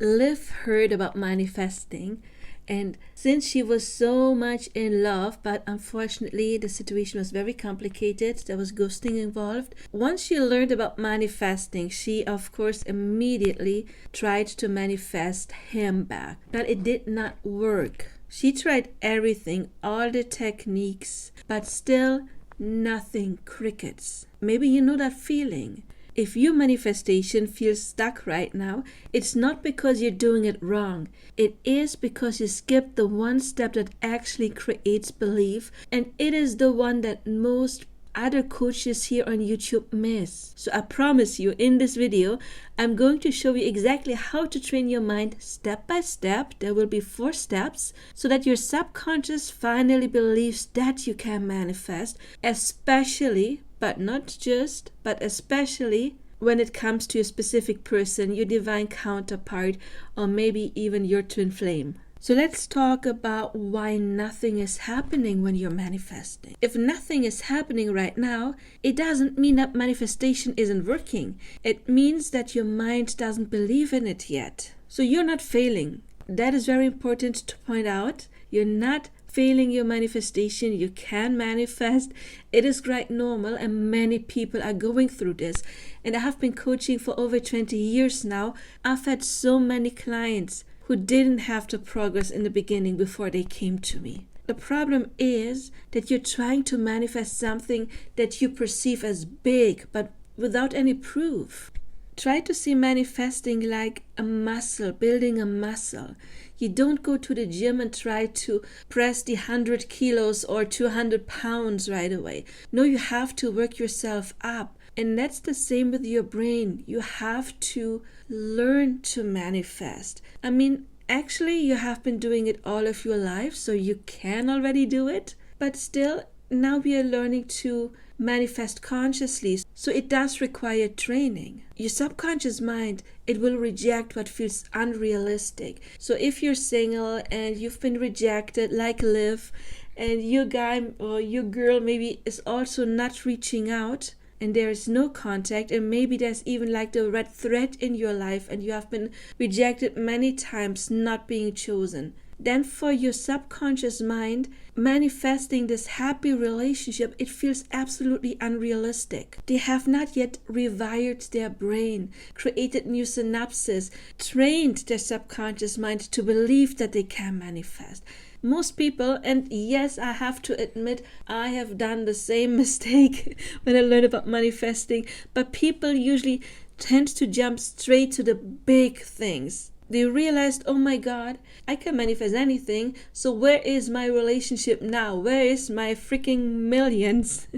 Liv heard about manifesting, and since she was so much in love, but unfortunately the situation was very complicated, there was ghosting involved. Once she learned about manifesting, she of course immediately tried to manifest him back. But it did not work. She tried everything, all the techniques, but still nothing, crickets. Maybe you know that feeling. If your manifestation feels stuck right now, it's not because you're doing it wrong. It is because you skipped the one step that actually creates belief, and it is the one that most other coaches here on YouTube miss. So I promise you, in this video, I'm going to show you exactly how to train your mind step by step. There will be 4 steps so that your subconscious finally believes that you can manifest, especially, but not just, but especially when it comes to a specific person, your divine counterpart, or maybe even your twin flame. So let's talk about why nothing is happening when you're manifesting. If nothing is happening right now, it doesn't mean that manifestation isn't working. It means that your mind doesn't believe in it yet. So you're not failing. That is very important to point out. You're not failing your manifestation. You can manifest. It is quite normal, and many people are going through this. And I have been coaching for over 20 years now. I've had so many clients who didn't have to progress in the beginning before they came to me. The problem is that you're trying to manifest something that you perceive as big, but without any proof. Try to see manifesting like a muscle, building a muscle. You don't go to the gym and try to press the 100 kilos or 200 pounds right away. No, you have to work yourself up. And that's the same with your brain. You have to learn to manifest. I mean, actually, you have been doing it all of your life, so you can already do it. But still, now we are learning to manifest consciously. So it does require training. Your subconscious mind, it will reject what feels unrealistic. So if you're single and you've been rejected like Liv, and your guy or your girl maybe is also not reaching out, and there is no contact, and maybe there's even like the red thread in your life, and you have been rejected many times, not being chosen, then for your subconscious mind, manifesting this happy relationship, it feels absolutely unrealistic. They have not yet rewired their brain, created new synapses, trained their subconscious mind to believe that they can manifest. Most people, and yes, I have to admit, I have done the same mistake when I learned about manifesting, but people usually tend to jump straight to the big things. They realized, oh my God, I can manifest anything, so where is my relationship now? Where is my freaking millions?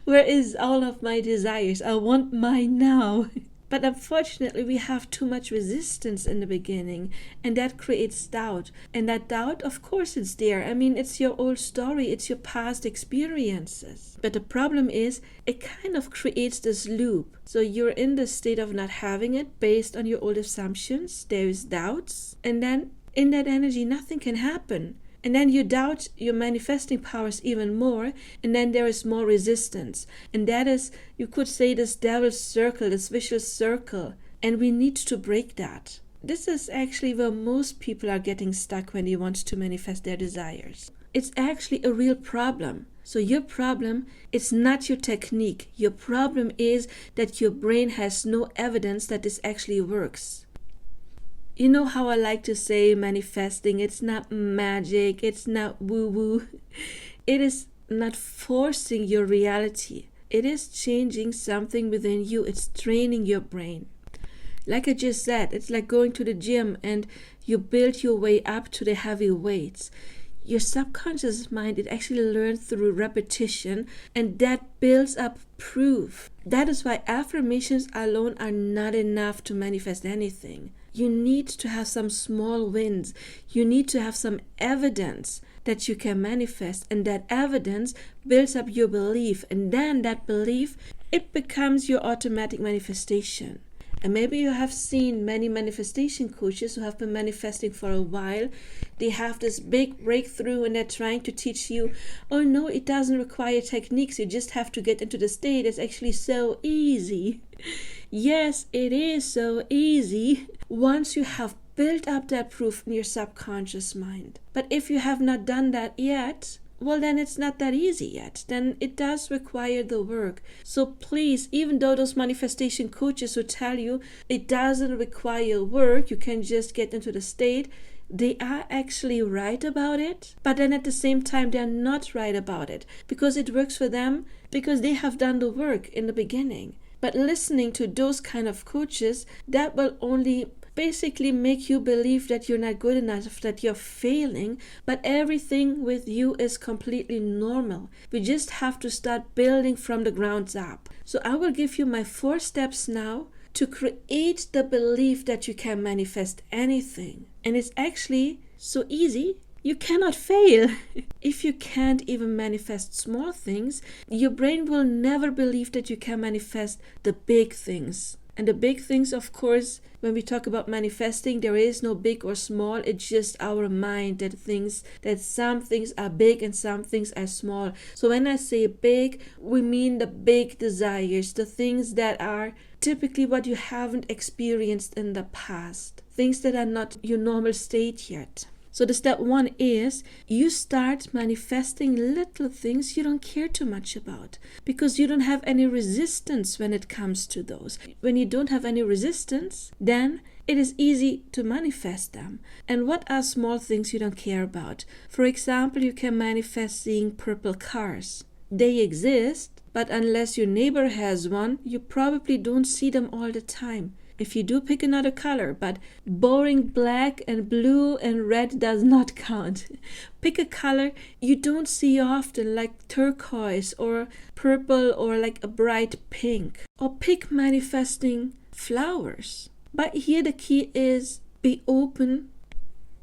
Where is all of my desires? I want mine now. But unfortunately, we have too much resistance in the beginning, and that creates doubt. And that doubt, of course, it's there. I mean, it's your old story. It's your past experiences. But the problem is, it kind of creates this loop. So you're in the state of not having it based on your old assumptions. There is doubts. And then in that energy, nothing can happen. And then you doubt your manifesting powers even more, and then there is more resistance. And that is, you could say, this devil's circle, this vicious circle. And we need to break that. This is actually where most people are getting stuck when they want to manifest their desires. It's actually a real problem. So your problem is not your technique. Your problem is that your brain has no evidence that this actually works. You know how I like to say manifesting, it's not magic, it's not woo-woo. It is not forcing your reality. It is changing something within you. It's training your brain. Like I just said, it's like going to the gym and you build your way up to the heavy weights. Your subconscious mind, it actually learns through repetition, and that builds up proof. That is why affirmations alone are not enough to manifest anything. You need to have some small wins. You need to have some evidence that you can manifest, and that evidence builds up your belief, and then that belief, it becomes your automatic manifestation. And maybe you have seen many manifestation coaches who have been manifesting for a while. They have this big breakthrough and they're trying to teach you, oh no, it doesn't require techniques. You just have to get into the state. It's actually so easy. Yes, it is so easy once you have build up that proof in your subconscious mind. But if you have not done that yet, well, then it's not that easy yet. Then it does require the work. So please, even though those manifestation coaches will tell you it doesn't require work, you can just get into the state, they are actually right about it. But then at the same time, they're not right about it because it works for them because they have done the work in the beginning. But listening to those kind of coaches, that will only basically make you believe that you're not good enough, that you're failing, but everything with you is completely normal. We just have to start building from the ground up. So I will give you my 4 steps now to create the belief that you can manifest anything. And it's actually so easy. You cannot fail. If you can't even manifest small things, your brain will never believe that you can manifest the big things. And the big things, of course, when we talk about manifesting, there is no big or small. It's just our mind that thinks that some things are big and some things are small. So when I say big, we mean the big desires, the things that are typically what you haven't experienced in the past, things that are not your normal state yet. So the step 1 is you start manifesting little things you don't care too much about because you don't have any resistance when it comes to those. When you don't have any resistance, then it is easy to manifest them. And what are small things you don't care about? For example, you can manifest seeing purple cars. They exist, but unless your neighbor has one, you probably don't see them all the time. If you do, pick another color, but boring black and blue and red does not count. Pick a color you don't see often, like turquoise or purple or like a bright pink. Or pick manifesting flowers. But here the key is be open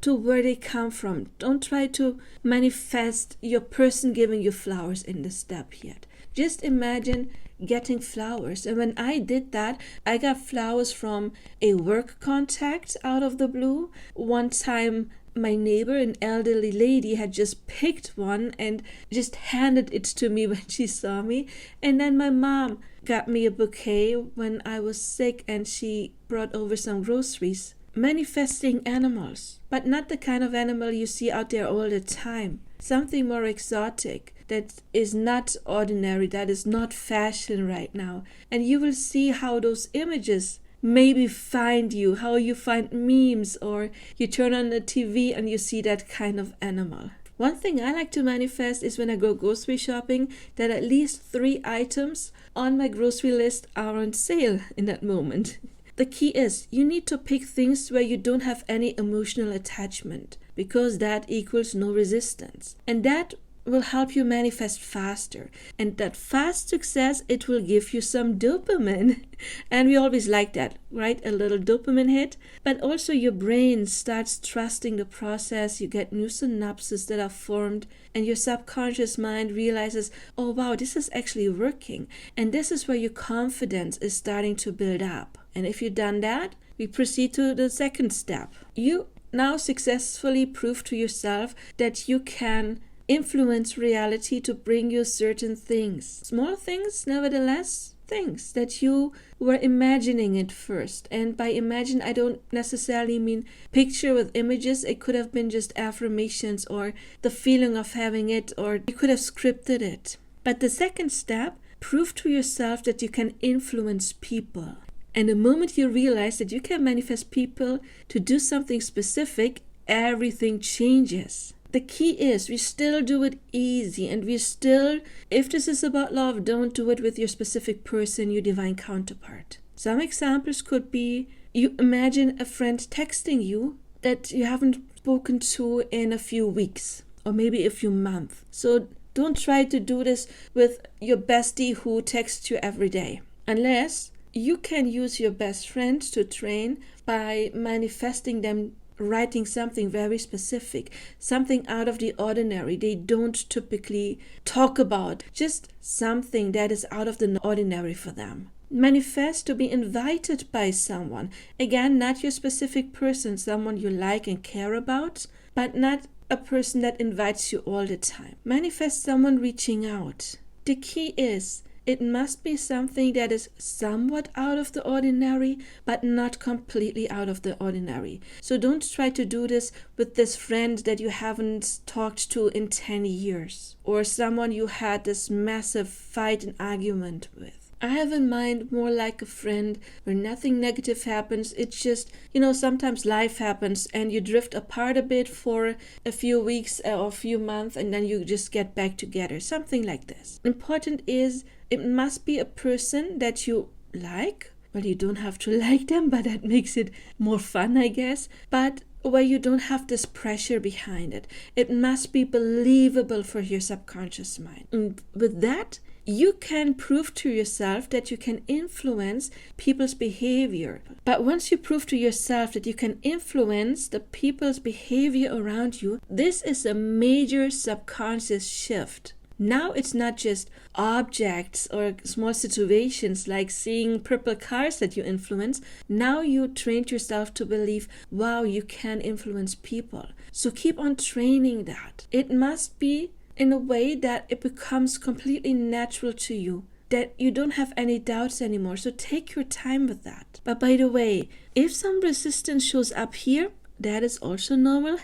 to where they come from. Don't try to manifest your person giving you flowers in the step yet. Just imagine getting flowers. And when I did that, I got flowers from a work contact out of the blue. One time, my neighbor, an elderly lady, had just picked one and just handed it to me when she saw me. And then my mom got me a bouquet when I was sick and she brought over some groceries. Manifesting animals, but not the kind of animal you see out there all the time. Something more exotic that is not ordinary, that is not fashion right now. And you will see how those images maybe find you, how you find memes, or you turn on the TV and you see that kind of animal. One thing I like to manifest is when I go grocery shopping that at least 3 items on my grocery list are on sale in that moment. The key is you need to pick things where you don't have any emotional attachment because that equals no resistance. And that will help you manifest faster. And that fast success, it will give you some dopamine. And we always like that, right? A little dopamine hit. But also your brain starts trusting the process. You get new synapses that are formed. And your subconscious mind realizes, oh wow, this is actually working. And this is where your confidence is starting to build up. And if you've done that, we proceed to the second step. You now successfully prove to yourself that you can influence reality to bring you certain things. Small things, nevertheless, things that you were imagining at first. And by imagine, I don't necessarily mean picture with images. It could have been just affirmations or the feeling of having it, or you could have scripted it. But the second step, prove to yourself that you can influence people. And the moment you realize that you can manifest people to do something specific, everything changes. The key is we still do it easy, and we still, if this is about love, don't do it with your specific person, your divine counterpart. Some examples could be you imagine a friend texting you that you haven't spoken to in a few weeks or maybe a few months. So don't try to do this with your bestie who texts you every day, unless you can use your best friend to train by manifesting them writing something very specific, something out of the ordinary they don't typically talk about, just something that is out of the ordinary for them. Manifest to be invited by someone. Again, not your specific person, someone you like and care about, but not a person that invites you all the time. Manifest someone reaching out. The key is it must be something that is somewhat out of the ordinary, but not completely out of the ordinary. So don't try to do this with this friend that you haven't talked to in 10 years, or someone you had this massive fight and argument with. I have in mind more like a friend where nothing negative happens. It's just, sometimes life happens and you drift apart a bit for a few weeks or a few months, and then you just get back together. Something like this. Important is it must be a person that you like. Well, you don't have to like them, but that makes it more fun, I guess. But where you don't have this pressure behind it. It must be believable for your subconscious mind. And with that, you can prove to yourself that you can influence people's behavior. But once you prove to yourself that you can influence the people's behavior around you, this is a major subconscious shift. Now it's not just objects or small situations like seeing purple cars that you influence. Now you trained yourself to believe, wow, you can influence people. So keep on training that. It must be in a way that it becomes completely natural to you, that you don't have any doubts anymore. So take your time with that. But by the way, if some resistance shows up here, that is also normal.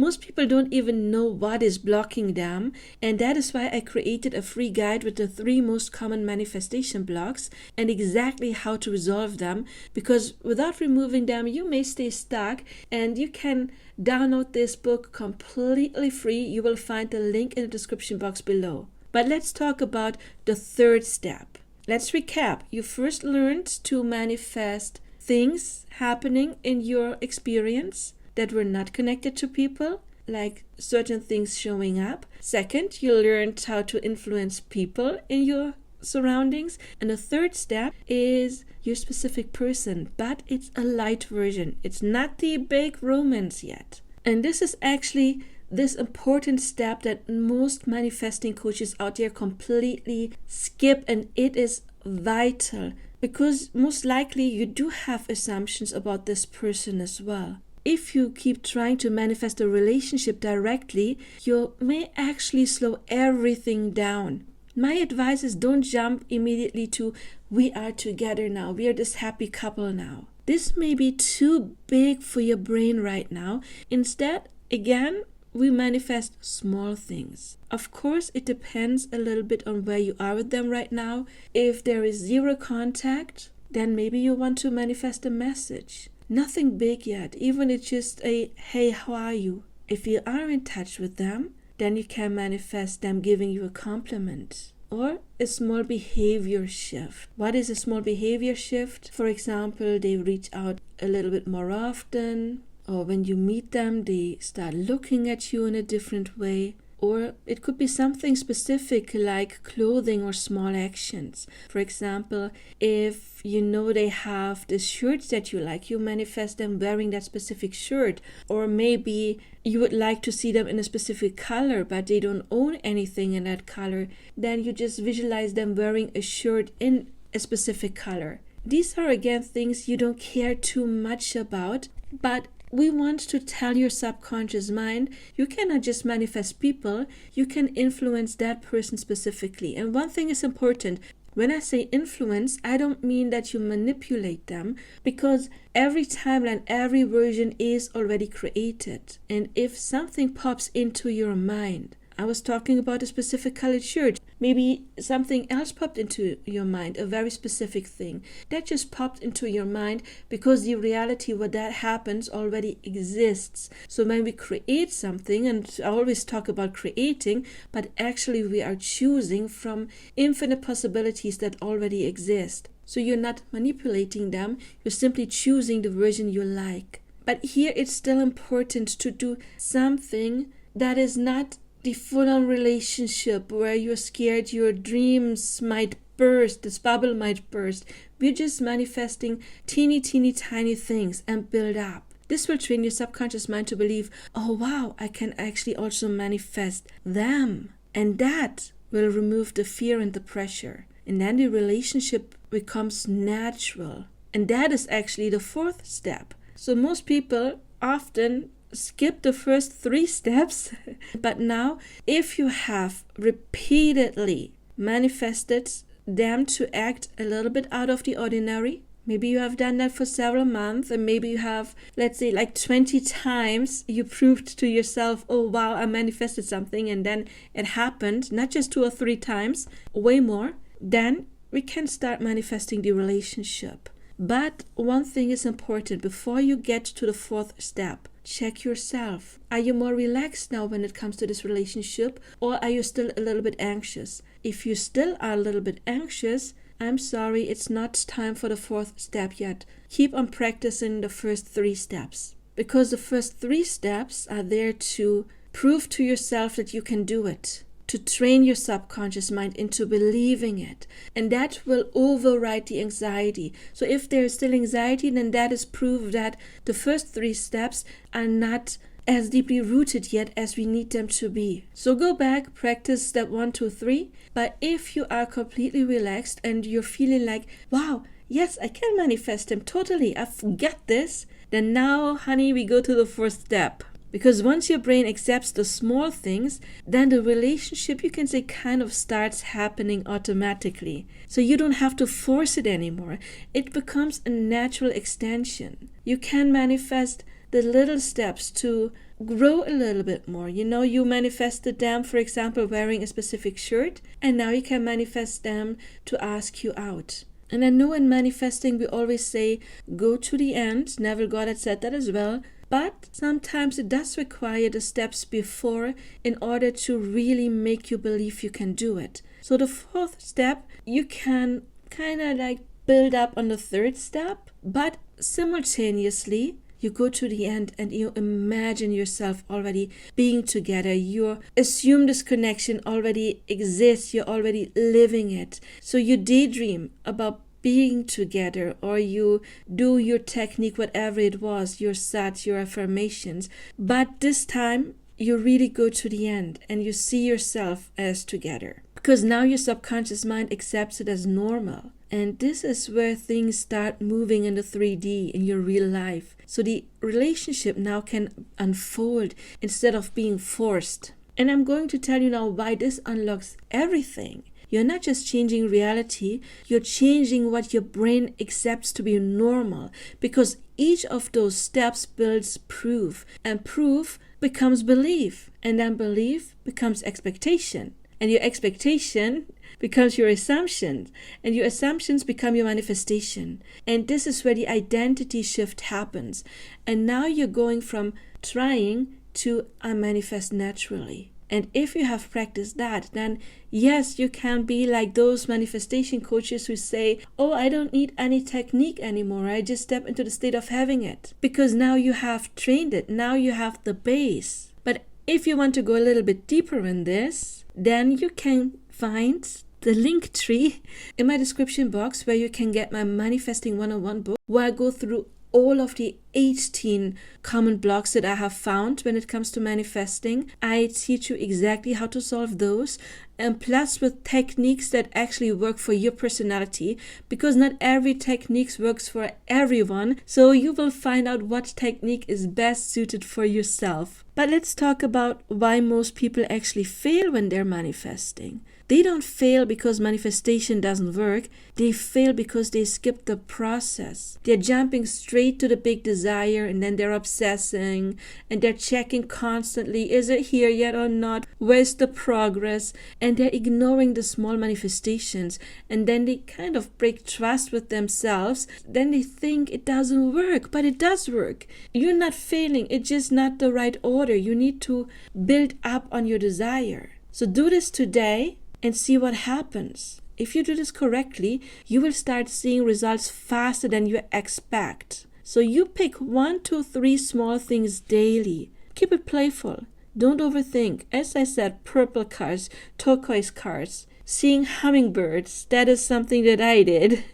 Most people don't even know what is blocking them, and that is why I created a free guide with the 3 most common manifestation blocks and exactly how to resolve them, because without removing them, you may stay stuck. And you can download this book completely free. You will find the link in the description box below. But let's talk about the 3rd step. Let's recap. You first learned to manifest things happening in your experience that were not connected to people, like certain things showing up. Second, you learned how to influence people in your surroundings. And the 3rd step is your specific person, but it's a light version. It's not the big romance yet. And this is actually this important step that most manifesting coaches out there completely skip, and it is vital because most likely you do have assumptions about this person as well. If you keep trying to manifest a relationship directly, you may actually slow everything down. My advice is don't jump immediately to, we are together now, we are this happy couple now. This may be too big for your brain right now. Instead, again, we manifest small things. Of course, it depends a little bit on where you are with them right now. If there is 0 contact, then maybe you want to manifest a message. Nothing big yet, even it's just a, hey, how are you? If you are in touch with them, then you can manifest them giving you a compliment or a small behavior shift. What is a small behavior shift? For example, they reach out a little bit more often, or when you meet them, they start looking at you in a different way. Or it could be something specific like clothing or small actions. For example, if you know they have the shirts that you like, you manifest them wearing that specific shirt. Or maybe you would like to see them in a specific color, but they don't own anything in that color. Then you just visualize them wearing a shirt in a specific color. These are again things you don't care too much about, but we want to tell your subconscious mind, you cannot just manifest people, you can influence that person specifically. And one thing is important. When I say influence, I don't mean that you manipulate them, because every timeline, every version is already created. And if something pops into your mind, I was talking about a specific colored shirt. Maybe something else popped into your mind, a very specific thing. That just popped into your mind because the reality where that happens already exists. So when we create something, and I always talk about creating, but actually we are choosing from infinite possibilities that already exist. So you're not manipulating them, you're simply choosing the version you like. But here it's still important to do something that is not the full-on relationship where you're scared your dreams might burst, this bubble might burst. We're just manifesting teeny tiny things and build up. This will train your subconscious mind to believe, oh wow, I can actually also manifest them. And that will remove the fear and the pressure. And then the relationship becomes natural. And that is actually the 4th step. So most people often skip the first 3 steps, but now if you have repeatedly manifested them to act a little bit out of the ordinary. Maybe you have done that for several months, and maybe you have, let's say, like 20 times you proved to yourself, oh wow, I manifested something, and then it happened, not just 2 or 3 times, way more. Then we can start manifesting the relationship. But one thing is important before you get to the 4th step. Check yourself. Are you more relaxed now when it comes to this relationship, or are you still a little bit anxious? If you still are a little bit anxious, I'm sorry, it's not time for the 4th step yet. Keep on practicing the first 3 steps, because the first 3 steps are there to prove to yourself that you can do it, to train your subconscious mind into believing it, and that will override the anxiety. So if there is still anxiety, then that is proof that the first 3 steps are not as deeply rooted yet as we need them to be. So go back, practice step 1, 2, 3. But if you are completely relaxed and you're feeling like, wow, yes, I can manifest them totally, I've got this, then now, honey, we go to the 4th step. Because once your brain accepts the small things, then the relationship, you can say, kind of starts happening automatically. So you don't have to force it anymore. It becomes a natural extension. You can manifest the little steps to grow a little bit more. You manifested them, for example, wearing a specific shirt, and now you can manifest them to ask you out. And I know in manifesting we always say, go to the end. Neville Goddard said that as well. But sometimes it does require the steps before in order to really make you believe you can do it. So the 4th step, you can kind of like build up on the 3rd step, but simultaneously, you go to the end and you imagine yourself already being together. You assume this connection already exists. You're already living it. So you daydream about being together, or you do your technique, whatever it was, your sats, your affirmations. But this time, you really go to the end and you see yourself as together. Because now your subconscious mind accepts it as normal. And this is where things start moving in the 3D in your real life. So the relationship now can unfold instead of being forced. And I'm going to tell you now why this unlocks everything. You're not just changing reality, you're changing what your brain accepts to be normal. Because each of those steps builds proof. And proof becomes belief. And then belief becomes expectation. And your expectation becomes your assumptions, and your assumptions become your manifestation. And this is where the identity shift happens. And now you're going from trying to I manifest naturally. And if you have practiced that, then yes, you can be like those manifestation coaches who say, oh, I don't need any technique anymore. I just step into the state of having it. Because now you have trained it. Now you have the base. But if you want to go a little bit deeper in this, then you can find the link tree in my description box where you can get my Manifesting 101 book, where I go through all of the 18 common blocks that I have found when it comes to manifesting. I teach you exactly how to solve those, and plus with techniques that actually work for your personality, because not every technique works for everyone. So you will find out what technique is best suited for yourself. But let's talk about why most people actually fail when they're manifesting. They don't fail because manifestation doesn't work. They fail because they skip the process. They're jumping straight to the big desire, and then they're obsessing and they're checking constantly, is it here yet or not? Where's the progress? And they're ignoring the small manifestations, and then they kind of break trust with themselves. Then they think it doesn't work, but it does work. You're not failing. It's just not the right order. You need to build up on your desire. So do this today and see what happens. If you do this correctly, you will start seeing results faster than you expect. So you pick 1, 2, 3 small things daily. Keep it playful. Don't overthink. As I said, purple cards, turquoise cards, seeing hummingbirds. That is something that I did.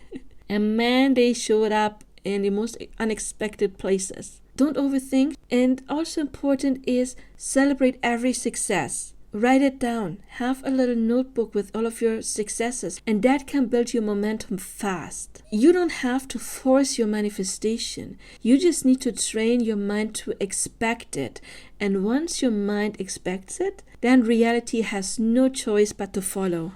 And man, they showed up in the most unexpected places. Don't overthink. And also important is celebrate every success. Write it down. Have a little notebook with all of your successes, and that can build your momentum fast. You don't have to force your manifestation. You just need to train your mind to expect it. And once your mind expects it, then reality has no choice but to follow.